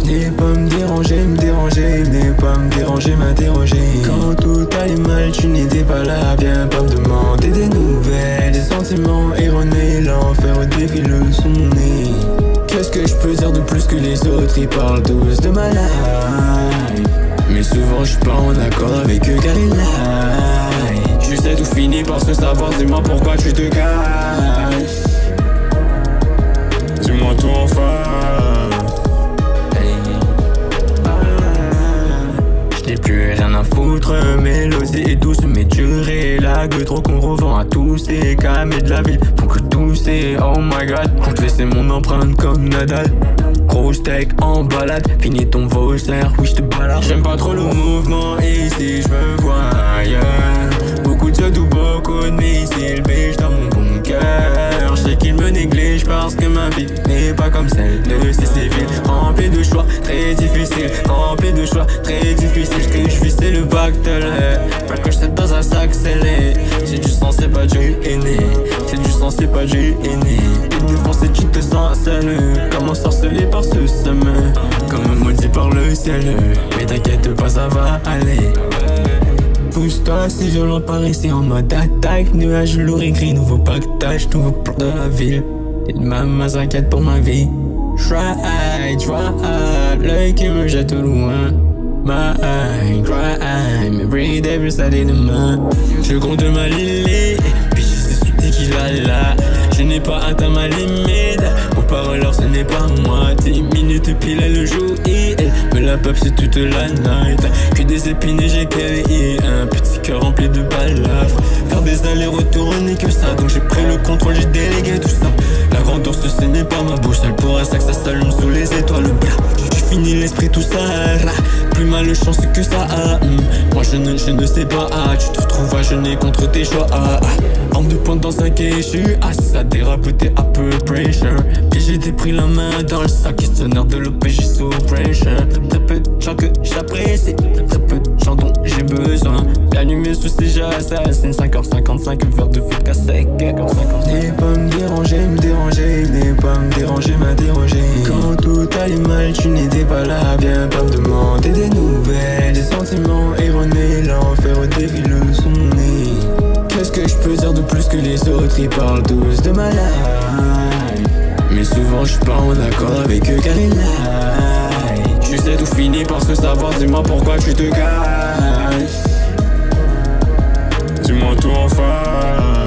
N'aie pas me déranger, n'aie pas me déranger, m'interroger. Quand tout allait mal, tu n'étais pas là, viens pas me demander des nouvelles. Des sentiments erronés, l'enfer défile son nez. Qu'est-ce que je peux dire de plus que les autres, ils parlent tous de ma life. Mais souvent je suis pas en accord avec eux car ils lie. Tu sais tout finit par se savoir, dis-moi pourquoi tu te caches. Dis-moi tout en face. Je n'ai plus rien à foutre, mélodie est douce mais dure et la gueule trop qu'on revend à tous ces camés de la ville. Faut que tout c'est oh my god, compte laisser mon empreinte comme Nadal. Gros steak en balade, finis ton Voltaire, oui j'te balade. J'aime pas trop le mouvement ici, j'me vois ailleurs. Beaucoup de tout, beaucoup de missiles, biche dans mon bunker. J'sais qu'ils me négligent parce que ma vie n'est pas comme celle de ces civils. Rempli de choix, très difficile, rempli de choix, très difficile. Ce que je vis c'est le pactole, pas que j'sais dans un sac scellé. C'est du sang, c'est pas du aîné. C'est du sang, c'est pas du aîné. Et défoncé, tu te sens seul, comme ensorcelé par ce sommet, comme maudit par le ciel. Mais t'inquiète pas, ça va aller. Pousse-toi, c'est violent par ici en mode attaque. Nuage lourd écrit, nouveau pactage, nouveau plan de la ville. Et maman s'inquiète pour ma vie. Try, l'œil qui me jette au loin. My crime, every day plus ça demain. Je compte ma lily, puis je sais sauter qui va là. Je n'ai pas atteint ma limite. Aux paroles, alors ce n'est pas moi. 10 minutes pile elle joue et elle me la pop c'est toute la night. Que des épines et j'ai créé un petit cœur rempli de balafres. Faire des allers-retours n'est que ça. Donc j'ai pris le contrôle, j'ai délégué tout ça. La grandeur ce n'est pas ma bouche. Elle pour un sac ça s'allume sous les étoiles. J'ai fini l'esprit tout ça. Plus mal de chance que ça. Moi je ne sais pas. Tu te retrouves à jeûner contre tes choix. En 2 points dans un quai, je suis assis. Ça dérape, t'es un peu pressure. Puis j'ai pris la main dans le sac. Questionnaire de l'OPJ sous pressure. Très peu de gens que j'apprécie, très peu de gens dont j'ai besoin. La nuit mes soucis j'assassine. 5h55, verre de vodka sec. N'aie pas me déranger, n'aie pas me déranger, m'interroger. Quand tout allait mal, tu n'étais pas là, viens pas me demander des nouvelles. Des sentiments erronés, l'enfer défile son nez. Qu'est-ce que je peux dire de plus que les autres, ils parlent tous de ma life. Mais souvent je suis pas en accord avec eux car ils lie. Tu sais tout finit par se savoir, dis-moi pourquoi tu te caches. Dis-moi tout en face.